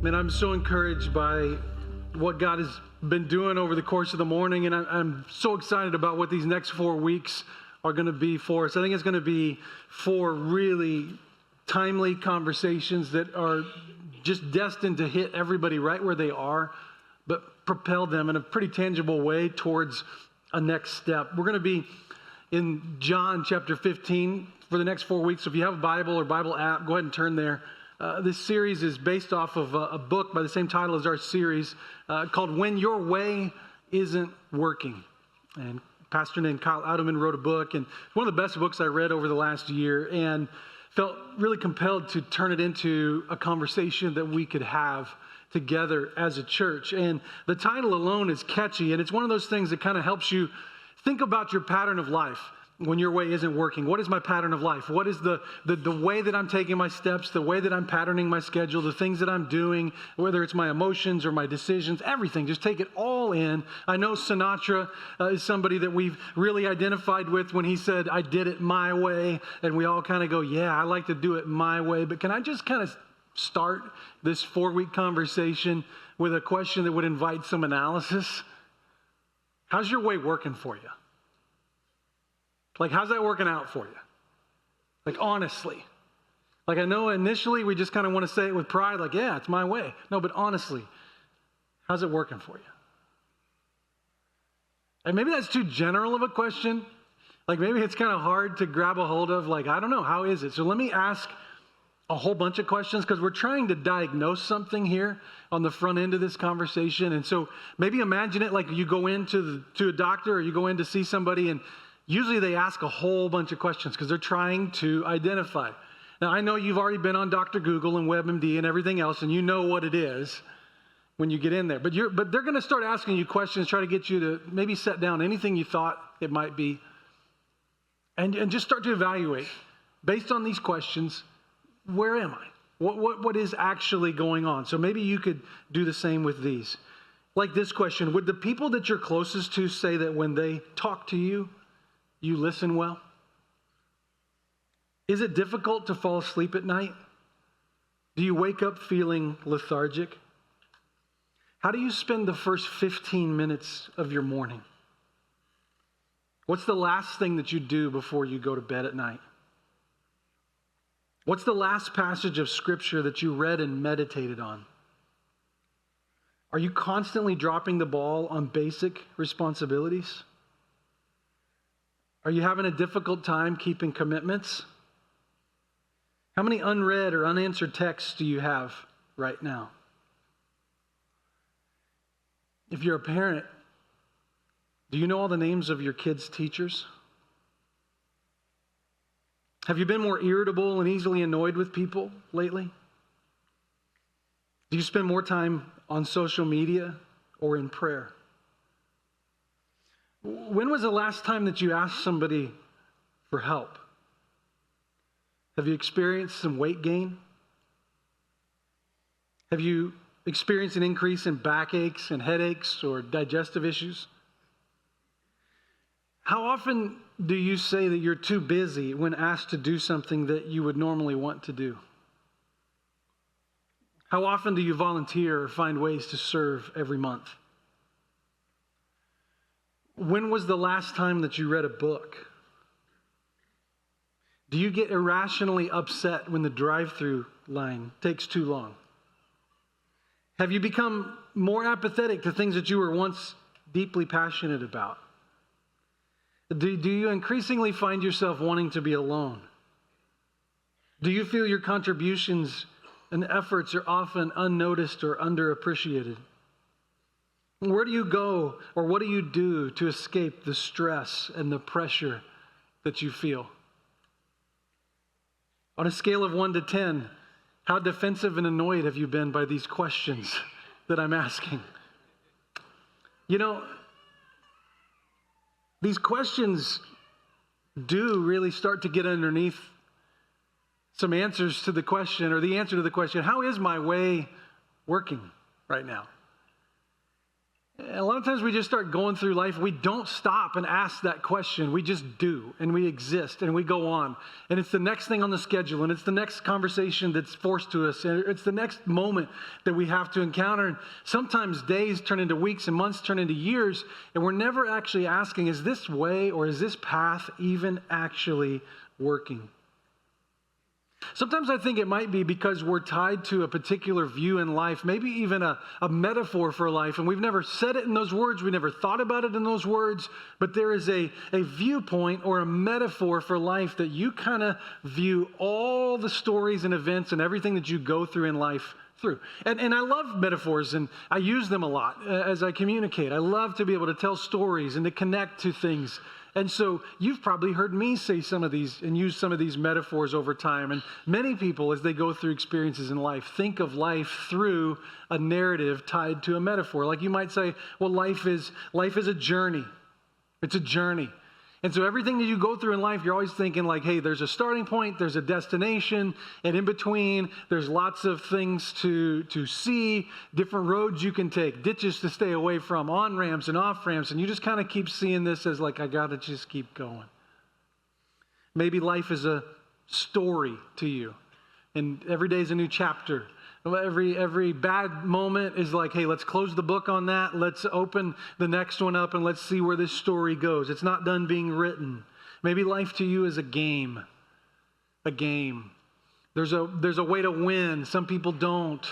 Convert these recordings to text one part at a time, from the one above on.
Man, I'm so encouraged by what God has been doing over the course of the morning, and I'm so excited about what these next 4 weeks are going to be for us. I think it's going to be 4 really timely conversations that are just destined to hit everybody right where they are, but propel them in a pretty tangible way towards a next step. We're going to be in John chapter 15 for the next 4 weeks. So if you have a Bible or Bible app, go ahead and turn there. This series is based off of a book by the same title as our series called When Your Way Isn't Working. And a pastor named Kyle Oudeman wrote a book, and it's one of the best books I read over the last year, and felt really compelled to turn it into a conversation that we could have together as a church. And the title alone is catchy, and it's one of those things that kind of helps you think about your pattern of life. When your way isn't working, what is my pattern of life? What is the way that I'm taking my steps, the way that I'm patterning my schedule, the things that I'm doing, whether it's my emotions or my decisions, everything. Just take it all in. I know Sinatra is somebody that we've really identified with when he said, I did it my way. And we all kind of go, yeah, I like to do it my way. But can I just kind of start this 4-week conversation with a question that would invite some analysis? How's your way working for you? Like, how's that working out for you? Like, honestly. Like, I know initially we just kind of want to say it with pride, like, yeah, it's my way. No, but honestly, how's it working for you? And maybe that's too general of a question. Like, maybe it's kind of hard to grab a hold of, like, I don't know, how is it? So let me ask a whole bunch of questions, because we're trying to diagnose something here on the front end of this conversation. And so maybe imagine it like you go to a doctor, or you go in to see somebody, and usually they ask a whole bunch of questions because they're trying to identify. Now, I know you've already been on Dr. Google and WebMD and everything else, and you know what it is when you get in there. But they're going to start asking you questions, try to get you to maybe set down anything you thought it might be, and just start to evaluate, based on these questions, where am I? What is actually going on? So maybe you could do the same with these. Like this question, would the people that you're closest to say that when they talk to you, you listen well? Is it difficult to fall asleep at night? Do you wake up feeling lethargic? How do you spend the first 15 minutes of your morning? What's the last thing that you do before you go to bed at night? What's the last passage of Scripture that you read and meditated on? Are you constantly dropping the ball on basic responsibilities? Are you having a difficult time keeping commitments? How many unread or unanswered texts do you have right now? If you're a parent, do you know all the names of your kids' teachers? Have you been more irritable and easily annoyed with people lately? Do you spend more time on social media or in prayer? When was the last time that you asked somebody for help? Have you experienced some weight gain? Have you experienced an increase in backaches and headaches or digestive issues? How often do you say that you're too busy when asked to do something that you would normally want to do? How often do you volunteer or find ways to serve every month? When was the last time that you read a book? Do you get irrationally upset when the drive-through line takes too long? Have you become more apathetic to things that you were once deeply passionate about? Do you increasingly find yourself wanting to be alone? Do you feel your contributions and efforts are often unnoticed or underappreciated? Where do you go, or what do you do to escape the stress and the pressure that you feel? On a scale of 1 to 10, how defensive and annoyed have you been by these questions that I'm asking? You know, these questions do really start to get underneath some answers to the question, or the answer to the question, how is my way working right now? And a lot of times we just start going through life. We don't stop and ask that question. We just do, and we exist, and we go on. And it's the next thing on the schedule, and it's the next conversation that's forced to us, and it's the next moment that we have to encounter. And sometimes days turn into weeks, and months turn into years, and we're never actually asking, is this way or is this path even actually working? Sometimes I think it might be because we're tied to a particular view in life, maybe even a metaphor for life, and we've never said it in those words, we never thought about it in those words, but there is a viewpoint or a metaphor for life that you kind of view all the stories and events and everything that you go through in life through. And I love metaphors, and I use them a lot as I communicate. I love to be able to tell stories and to connect to things. And so you've probably heard me say some of these and use some of these metaphors over time. And many people, as they go through experiences in life, think of life through a narrative tied to a metaphor. Like you might say, well, life is a journey. It's a journey. And so everything that you go through in life, you're always thinking like, hey, there's a starting point, there's a destination, and in between, there's lots of things to see, different roads you can take, ditches to stay away from, on-ramps and off-ramps, and you just kind of keep seeing this as like, I got to just keep going. Maybe life is a story to you, and every day is a new chapter. Every bad moment is like, hey, let's close the book on that. Let's open the next one up and let's see where this story goes. It's not done being written. Maybe life to you is a game. A game. There's a way to win. Some people don't.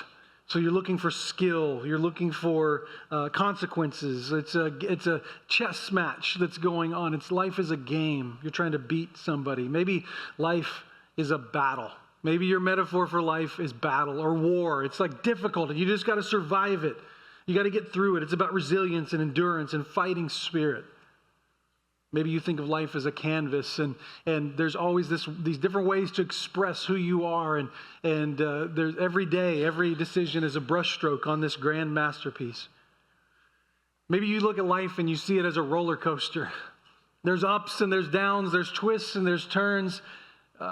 So you're looking for skill. You're looking for consequences. It's a chess match that's going on. Life is a game. You're trying to beat somebody. Maybe life is a battle. Maybe your metaphor for life is battle or war. It's like difficult, and you just got to survive it. You got to get through it. It's about resilience and endurance and fighting spirit. Maybe you think of life as a canvas, and there's always these different ways to express who you are, and there's every day, every decision is a brushstroke on this grand masterpiece. Maybe you look at life and you see it as a roller coaster. There's ups and there's downs, there's twists and there's turns.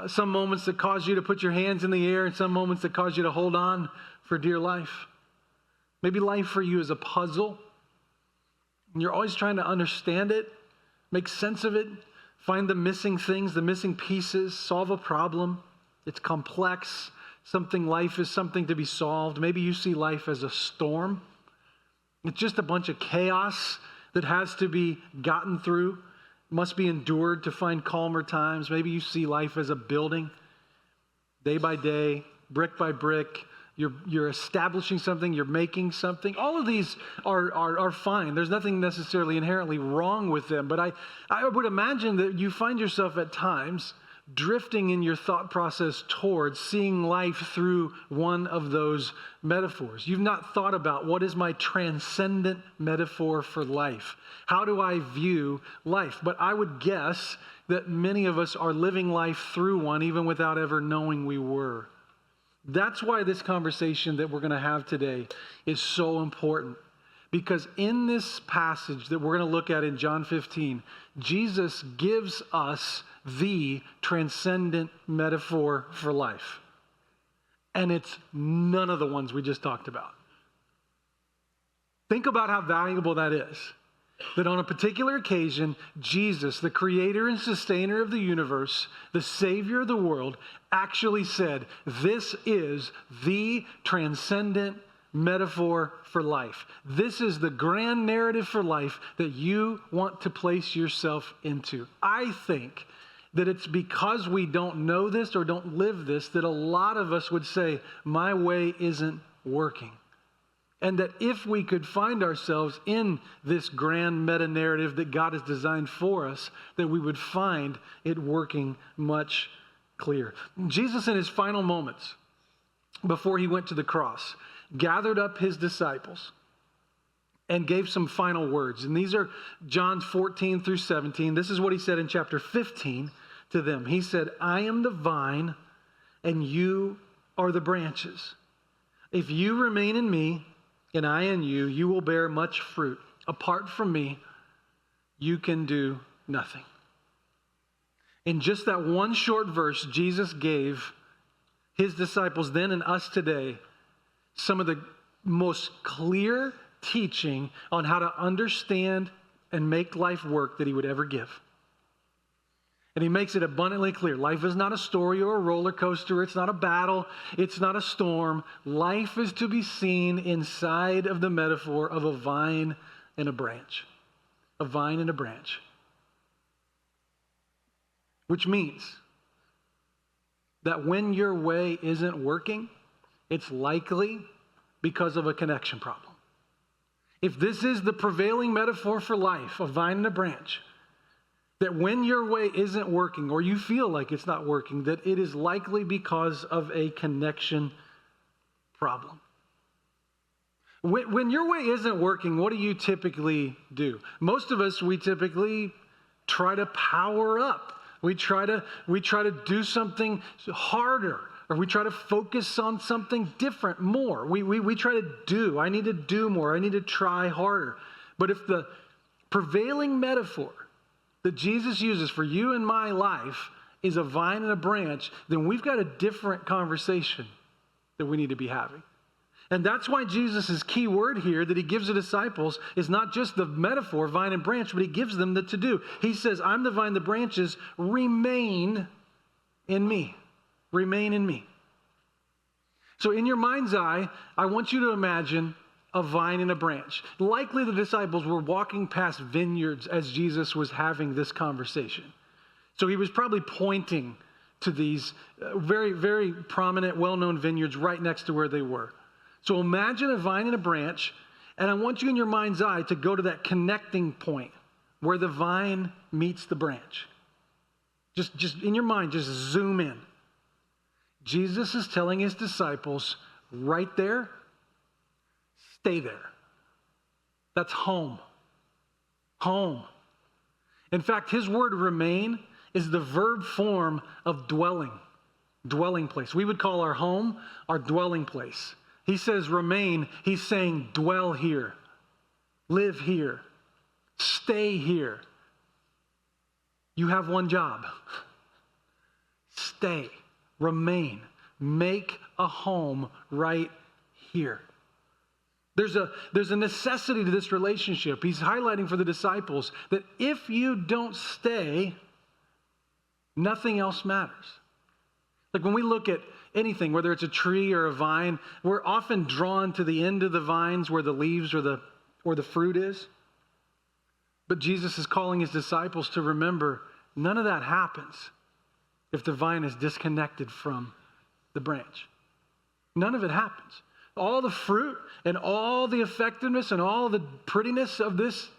Some moments that cause you to put your hands in the air and some moments that cause you to hold on for dear life. Maybe life for you is a puzzle. And you're always trying to understand it, make sense of it, find the missing things, the missing pieces, solve a problem. It's complex. Life is something to be solved. Maybe you see life as a storm. It's just a bunch of chaos that has to be gotten through. Must be endured to find calmer times. Maybe you see life as a building, day by day, brick by brick. You're establishing something, you're making something. All of these are fine. There's nothing necessarily inherently wrong with them. But I would imagine that you find yourself at times drifting in your thought process towards seeing life through one of those metaphors. You've not thought about, what is my transcendent metaphor for life? How do I view life? But I would guess that many of us are living life through one even without ever knowing we were. That's why this conversation that we're going to have today is so important. Because in this passage that we're going to look at in John 15, Jesus gives us the transcendent metaphor for life. And it's none of the ones we just talked about. Think about how valuable that is. That on a particular occasion, Jesus, the creator and sustainer of the universe, the savior of the world, actually said, this is the transcendent metaphor for life. This is the grand narrative for life that you want to place yourself into. I think that it's because we don't know this or don't live this that a lot of us would say, my way isn't working. And that if we could find ourselves in this grand meta-narrative that God has designed for us, that we would find it working much clearer. Jesus, in his final moments, before he went to the cross, gathered up his disciples and gave some final words. And these are John 14 through 17. This is what he said in chapter 15 to them. He said, I am the vine and you are the branches. If you remain in me and I in you, you will bear much fruit. Apart from me, you can do nothing. In just that one short verse, Jesus gave his disciples then and us today some of the most clear, teaching on how to understand and make life work that he would ever give. And he makes it abundantly clear. Life is not a story or a roller coaster. It's not a battle. It's not a storm. Life is to be seen inside of the metaphor of a vine and a branch. A vine and a branch. Which means that when your way isn't working, it's likely because of a connection problem. If this is the prevailing metaphor for life, a vine and a branch, that when your way isn't working or you feel like it's not working, that it is likely because of a connection problem. When your way isn't working, what do you typically do? Most of us, we typically try to power up. We try to do something harder, or we try to focus on something different more. We try to do. I need to do more. I need to try harder. But if the prevailing metaphor that Jesus uses for you and my life is a vine and a branch, then we've got a different conversation that we need to be having. And that's why Jesus' key word here that he gives the disciples is not just the metaphor, vine and branch, but he gives them the to-do. He says, I'm the vine, the branches, remain in me. Remain in me. So in your mind's eye, I want you to imagine a vine and a branch. Likely the disciples were walking past vineyards as Jesus was having this conversation. So he was probably pointing to these very, very prominent, well-known vineyards right next to where they were. So imagine a vine and a branch, and I want you in your mind's eye to go to that connecting point where the vine meets the branch. Just in your mind, just zoom in. Jesus is telling his disciples, right there, stay there. That's home. Home. In fact, his word remain is the verb form of dwelling. Dwelling place. We would call our home our dwelling place. He says remain. He's saying dwell here. Live here. Stay here. You have one job. Stay. Remain. Make a home right here. There's a necessity to this relationship. He's highlighting for the disciples that if you don't stay, nothing else matters. Like when we look at anything, whether it's a tree or a vine, we're often drawn to the end of the vines where the leaves or the fruit is. But Jesus is calling his disciples to remember none of that happens if the vine is disconnected from the branch. None of it happens. All the fruit and all the effectiveness and all the prettiness of this,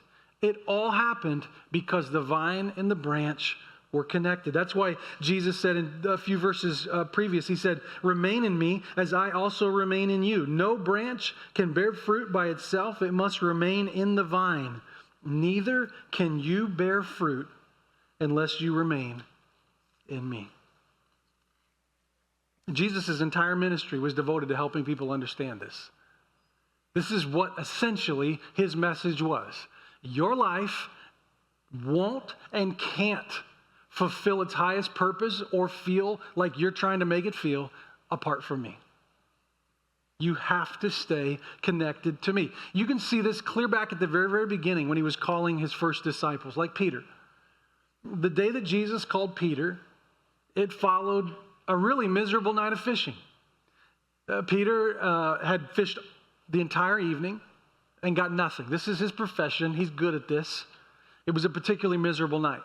it all happened because the vine and the branch were connected. That's why Jesus said in a few verses previous, he said, remain in me as I also remain in you. No branch can bear fruit by itself. It must remain in the vine. Neither can you bear fruit unless you remain in me. Jesus' entire ministry was devoted to helping people understand this. This is what essentially his message was. Your life won't and can't fulfill its highest purpose or feel like you're trying to make it feel apart from me. You have to stay connected to me. You can see this clear back at the very, very beginning when he was calling his first disciples, like Peter. The day that Jesus called Peter, it followed a really miserable night of fishing. Peter had fished the entire evening and got nothing. This is his profession. He's good at this. It was a particularly miserable night.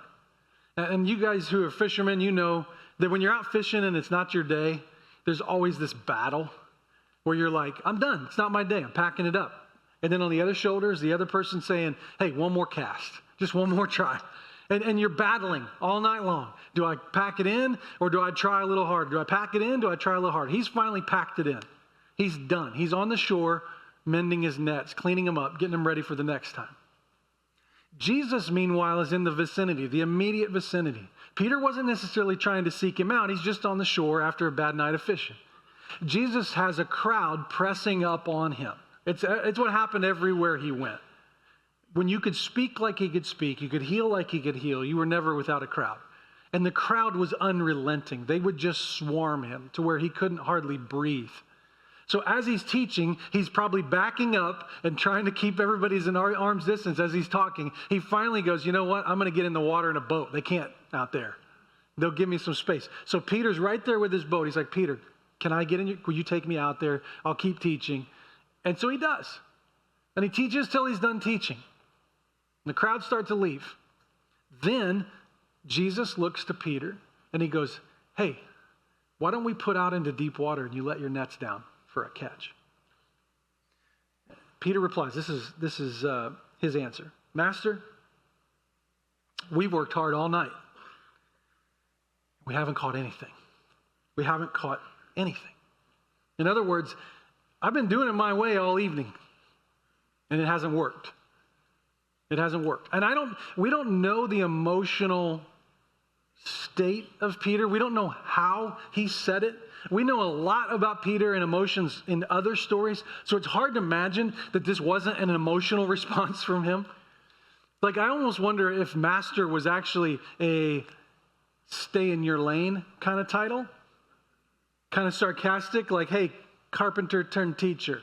And you guys who are fishermen, you know that when you're out fishing and it's not your day, there's always this battle where you're like, I'm done. It's not my day. I'm packing it up. And then on the other shoulder is the other person saying, hey, one more cast. Just one more try. And you're battling all night long. Do I pack it in or do I try a little hard? Do I pack it in? Do I try a little hard? He's finally packed it in. He's done. He's on the shore mending his nets, cleaning them up, getting them ready for the next time. Jesus, meanwhile, is in the vicinity, the immediate vicinity. Peter wasn't necessarily trying to seek him out. He's just on the shore after a bad night of fishing. Jesus has a crowd pressing up on him. It's what happened everywhere he went. When you could speak like he could speak, you could heal like he could heal, you were never without a crowd. And the crowd was unrelenting. They would just swarm him to where he couldn't hardly breathe. So as he's teaching, he's probably backing up and trying to keep everybody's in arm's distance as he's talking. He finally goes, you know what? I'm going to get in the water in a boat. They can't out there. They'll give me some space. So Peter's right there with his boat. He's like, Peter, can I get in? Will you take me out there? I'll keep teaching. And so he does. And he teaches till he's done teaching. And the crowd start to leave. Then Jesus looks to Peter and he goes, hey, why don't we put out into deep water and you let your nets down for a catch? Peter replies, this is his answer. Master, we've worked hard all night. We haven't caught anything. We haven't caught anything. In other words, I've been doing it my way all evening, and it hasn't worked. It hasn't worked. And we don't know the emotional state of Peter. We don't know how he said it. We know a lot about Peter and emotions in other stories, so it's hard to imagine that this wasn't an emotional response from him. Like, I almost wonder if Master was actually a stay in your lane kind of title. Kind of sarcastic, like, hey, carpenter turned teacher,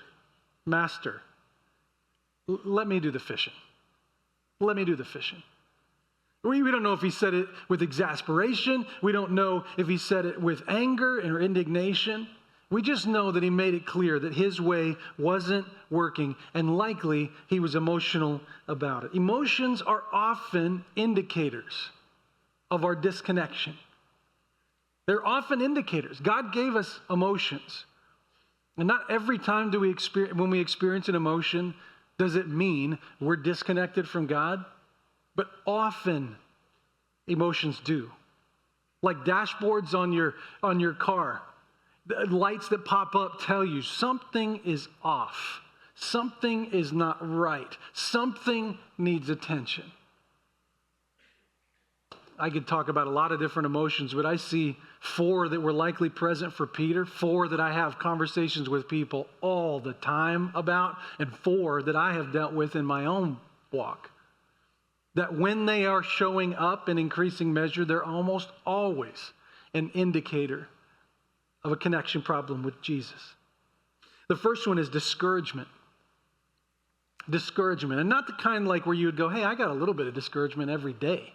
master, let me do the fishing. Let me do the fishing. We don't know if he said it with exasperation. We don't know if he said it with anger or indignation. We just know that he made it clear that his way wasn't working, and likely he was emotional about it. Emotions are often indicators of our disconnection. They're often indicators. God gave us emotions. And not every time when we experience an emotion, does it mean we're disconnected from God? But often emotions do. Like dashboards on your car. The lights that pop up tell you something is off. Something is not right. Something needs attention. I could talk about a lot of different emotions, but I see 4 that were likely present for Peter, 4 that I have conversations with people all the time about, and 4 that I have dealt with in my own walk. That when they are showing up in increasing measure, they're almost always an indicator of a connection problem with Jesus. The first one is discouragement. Discouragement, and not the kind like where you would go, hey, I got a little bit of discouragement every day.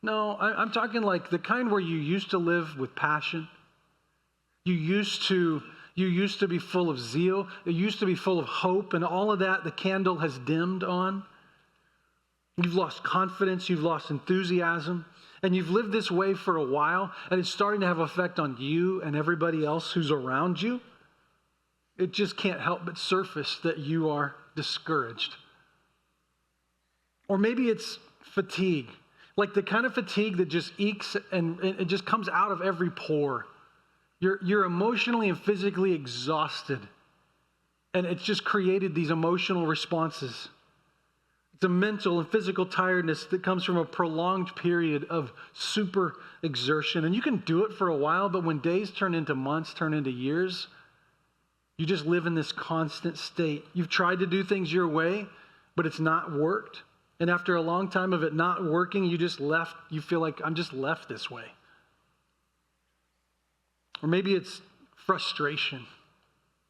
No, I'm talking like the kind where you used to live with passion. You used to be full of zeal. You used to be full of hope, and all of that the candle has dimmed on. You've lost confidence. You've lost enthusiasm. And you've lived this way for a while, and it's starting to have an effect on you and everybody else who's around you. It just can't help but surface that you are discouraged. Or maybe it's fatigue. Like the kind of fatigue that just ekes and it just comes out of every pore. You're emotionally and physically exhausted. And it's just created these emotional responses. It's a mental and physical tiredness that comes from a prolonged period of super exertion. And you can do it for a while, but when days turn into months, turn into years, you just live in this constant state. You've tried to do things your way, but it's not worked. And after a long time of it not working, you feel like I'm just left this way. Or maybe it's frustration.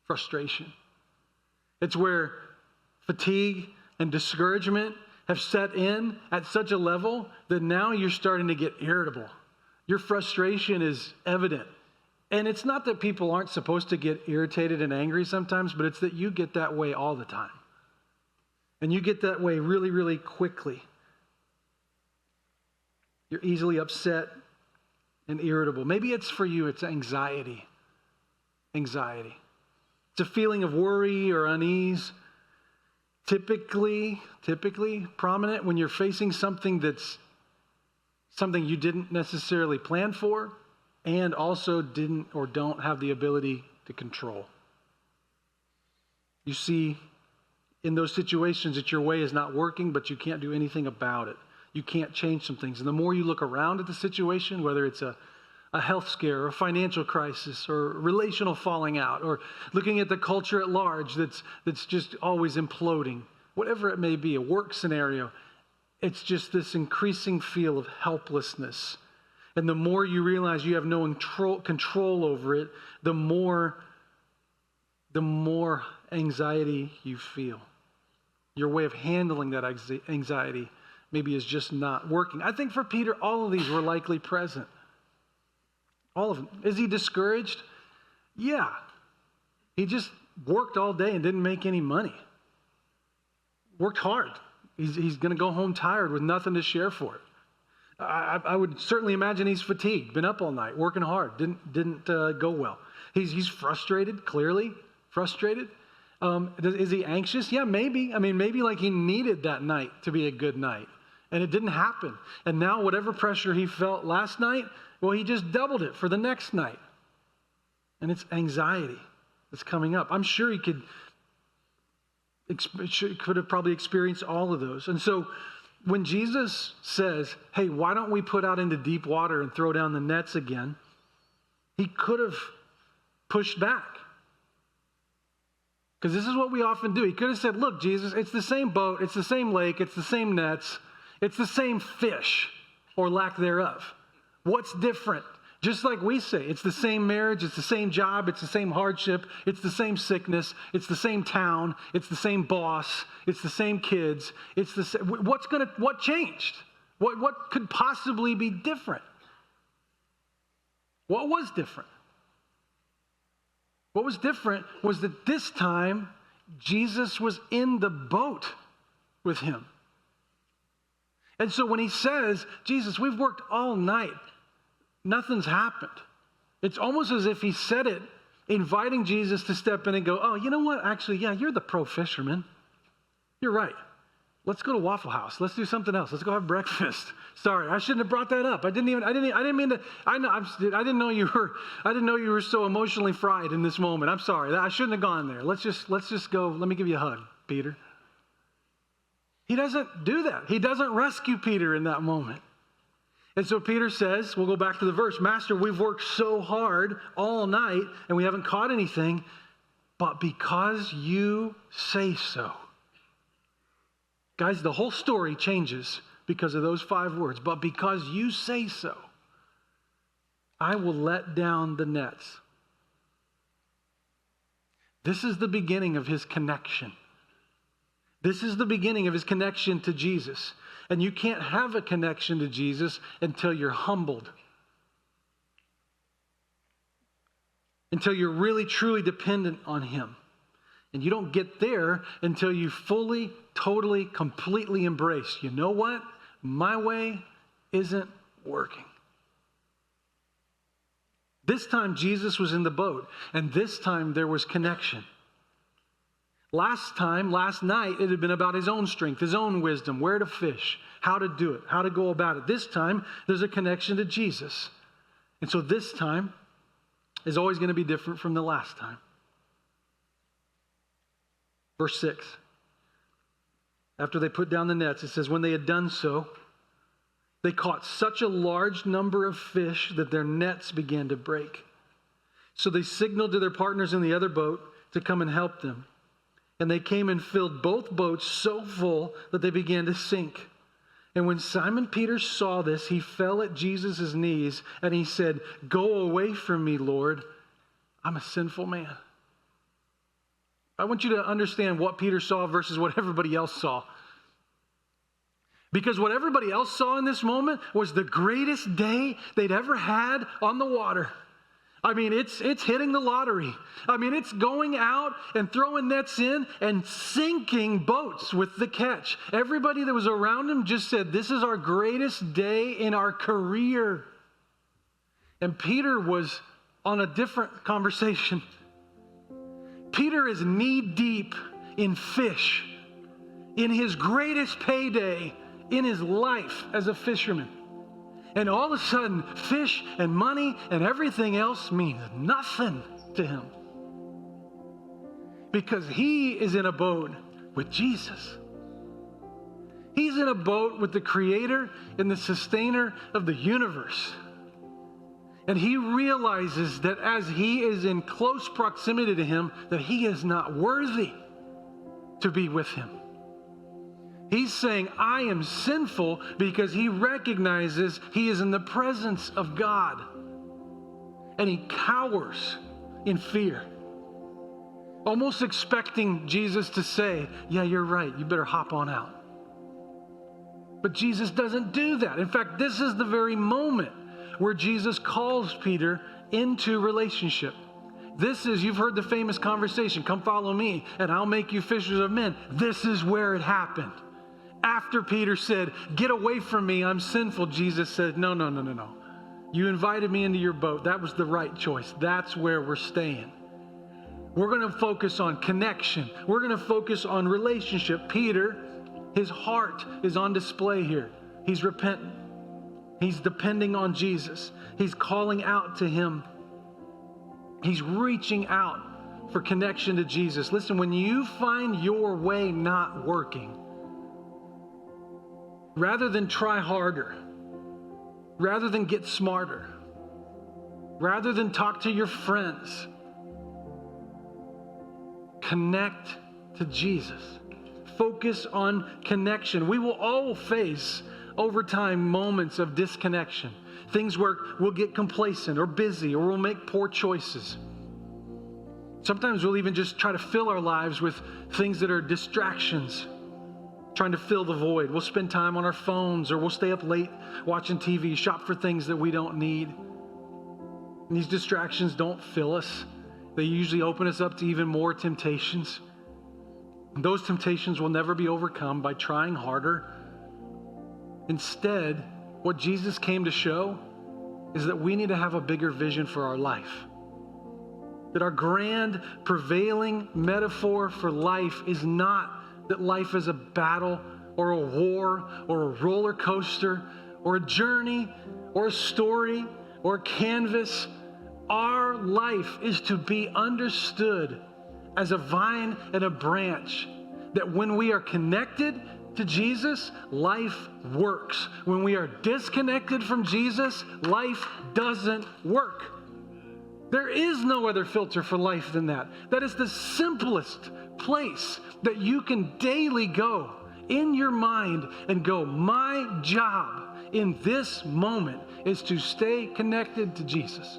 Frustration. It's where fatigue and discouragement have set in at such a level that now you're starting to get irritable. Your frustration is evident. And it's not that people aren't supposed to get irritated and angry sometimes, but it's that you get that way all the time. And you get that way really, really quickly. You're easily upset and irritable. Maybe it's for you, it's anxiety. Anxiety. It's a feeling of worry or unease. Typically prominent when you're facing something that's something you didn't necessarily plan for and also didn't or don't have the ability to control. You see, in those situations that your way is not working, but you can't do anything about it. You can't change some things. And the more you look around at the situation, whether it's a health scare or a financial crisis or relational falling out or looking at the culture at large that's just always imploding, whatever it may be, a work scenario, it's just this increasing feel of helplessness. And the more you realize you have no control over it, the more the more anxiety you feel. Your way of handling that anxiety maybe is just not working. I think for Peter, all of these were likely present. All of them. Is he discouraged? Yeah. He just worked all day and didn't make any money. Worked hard. He's going to go home tired with nothing to share for it. I would certainly imagine he's fatigued, been up all night, working hard, didn't go well. He's frustrated, clearly frustrated. Is he anxious? Yeah, maybe. I mean, maybe like he needed that night to be a good night, and it didn't happen. And now whatever pressure he felt last night, well, he just doubled it for the next night. And it's anxiety that's coming up. I'm sure he could have probably experienced all of those. And so when Jesus says, hey, why don't we put out into deep water and throw down the nets again? He could have pushed back. Because this is what we often do. He could have said, look, Jesus, it's the same boat, it's the same lake, it's the same nets, it's the same fish, or lack thereof. What's different? Just like we say, it's the same marriage, it's the same job, it's the same hardship, it's the same sickness, it's the same town, it's the same boss, it's the same kids. It's the same. What changed? What could possibly be different? What was different? What was different was that this time Jesus was in the boat with him. And so when he says, Jesus, we've worked all night, nothing's happened. It's almost as if he said it, inviting Jesus to step in and go, oh, you know what? Actually, yeah, you're the pro fisherman. You're right. Let's go to Waffle House. Let's do something else. Let's go have breakfast. Sorry, I shouldn't have brought that up. I didn't mean to. I didn't know you were so emotionally fried in this moment. I'm sorry. I shouldn't have gone there. Let's just go. Let me give you a hug, Peter. He doesn't do that. He doesn't rescue Peter in that moment. And so Peter says, we'll go back to the verse, Master, we've worked so hard all night and we haven't caught anything, but because you say so. Guys, the whole story changes because of those 5 words. But because you say so, I will let down the nets. This is the beginning of his connection. This is the beginning of his connection to Jesus. And you can't have a connection to Jesus until you're humbled. Until you're really, truly dependent on him. And you don't get there until you fully, totally, completely embrace, you know what? My way isn't working. This time Jesus was in the boat, and this time there was connection. Last night, it had been about his own strength, his own wisdom, where to fish, how to do it, how to go about it. This time, there's a connection to Jesus. And so this time is always going to be different from the last time. Verse 6. After they put down the nets, it says, when they had done so, they caught such a large number of fish that their nets began to break. So they signaled to their partners in the other boat to come and help them. And they came and filled both boats so full that they began to sink. And when Simon Peter saw this, he fell at Jesus' knees and he said, go away from me, Lord. I'm a sinful man. I want you to understand what Peter saw versus what everybody else saw. Because what everybody else saw in this moment was the greatest day they'd ever had on the water. I mean, it's hitting the lottery. I mean, it's going out and throwing nets in and sinking boats with the catch. Everybody that was around him just said, this is our greatest day in our career. And Peter was on a different conversation. Peter is knee deep in fish, in his greatest payday in his life as a fisherman. And all of a sudden, fish and money and everything else means nothing to him. Because he is in a boat with Jesus. He's in a boat with the creator and the sustainer of the universe. And he realizes that as he is in close proximity to him, that he is not worthy to be with him. He's saying, I am sinful, because he recognizes he is in the presence of God. And he cowers in fear. almost expecting Jesus to say, yeah, you're right, you better hop on out. But Jesus doesn't do that. In fact, this is the very moment where Jesus calls Peter into relationship. This is, you've heard the famous conversation, come follow me and I'll make you fishers of men. This is where it happened. After Peter said, get away from me, I'm sinful, Jesus said, no. You invited me into your boat. That was the right choice. That's where we're staying. We're going to focus on connection. We're going to focus on relationship. Peter, his heart is on display here. He's repentant. He's depending on Jesus. He's calling out to him. He's reaching out for connection to Jesus. Listen, when you find your way not working, rather than try harder, rather than get smarter, rather than talk to your friends, connect to Jesus. Focus on connection. We will all face over time moments of disconnection. Things where we'll get complacent or busy or we'll make poor choices. Sometimes we'll even just try to fill our lives with things that are distractions, trying to fill the void. We'll spend time on our phones or we'll stay up late watching TV, shop for things that we don't need. And these distractions don't fill us. They usually open us up to even more temptations. And those temptations will never be overcome by trying harder. Instead, what Jesus came to show is that we need to have a bigger vision for our life. That our grand, prevailing metaphor for life is not that life is a battle or a war or a roller coaster or a journey or a story or a canvas. Our life is to be understood as a vine and a branch, that when we are connected to Jesus, life works. When we are disconnected from Jesus, life doesn't work. There is no other filter for life than that. That is the simplest place that you can daily go in your mind and go, my job in this moment is to stay connected to Jesus.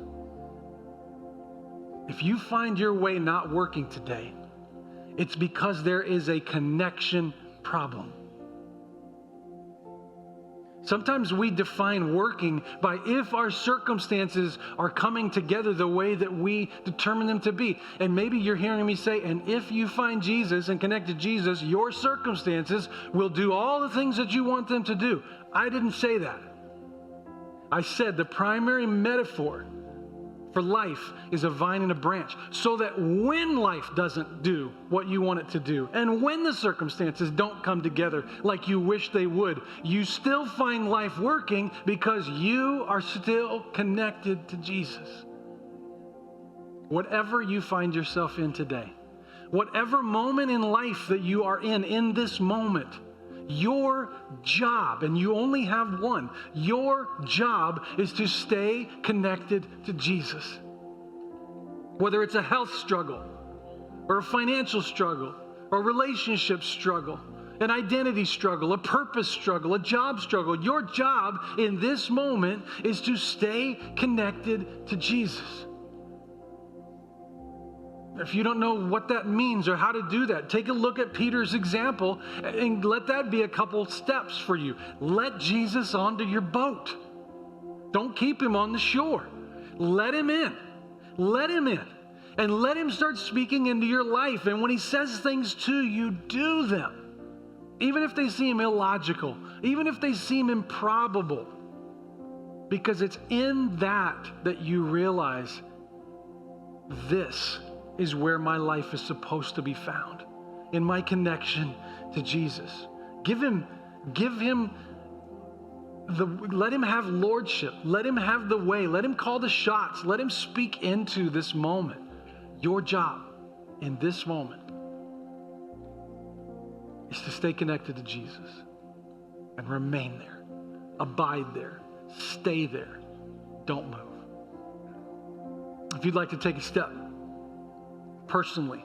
If you find your way not working today, it's because there is a connection problem. Sometimes we define working by if our circumstances are coming together the way that we determine them to be. And maybe you're hearing me say, and if you find Jesus and connect to Jesus, your circumstances will do all the things that you want them to do. I didn't say that. I said the primary metaphor for life is a vine and a branch, so that when life doesn't do what you want it to do, and when the circumstances don't come together like you wish they would, you still find life working because you are still connected to Jesus. Whatever you find yourself in today, whatever moment in life that you are in this moment, your job, and you only have one, your job is to stay connected to Jesus. Whether it's a health struggle, or a financial struggle, or a relationship struggle, an identity struggle, a purpose struggle, a job struggle, your job in this moment is to stay connected to Jesus. If you don't know what that means or how to do that, take a look at Peter's example and let that be a couple steps for you. Let Jesus onto your boat. Don't keep him on the shore. Let him in. Let him in. And let him start speaking into your life. And when he says things to you, do them. Even if they seem illogical, even if they seem improbable. Because it's in that you realize this is where my life is supposed to be found, in my connection to Jesus. Let him have lordship. Let him have the way. Let him call the shots. Let him speak into this moment. Your job in this moment is to stay connected to Jesus and remain there, abide there, stay there. Don't move. If you'd like to take a step personally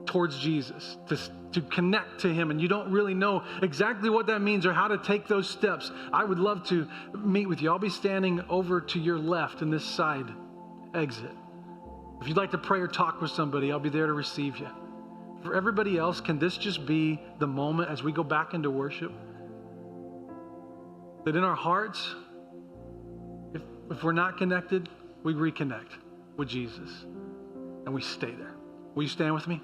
towards Jesus, to connect to him, and you don't really know exactly what that means or how to take those steps, I would love to meet with you. I'll be standing over to your left in this side exit. If you'd like to pray or talk with somebody, I'll be there to receive you. For everybody else, can this just be the moment as we go back into worship? That in our hearts, if we're not connected, we reconnect with Jesus and we stay there. Will you stand with me?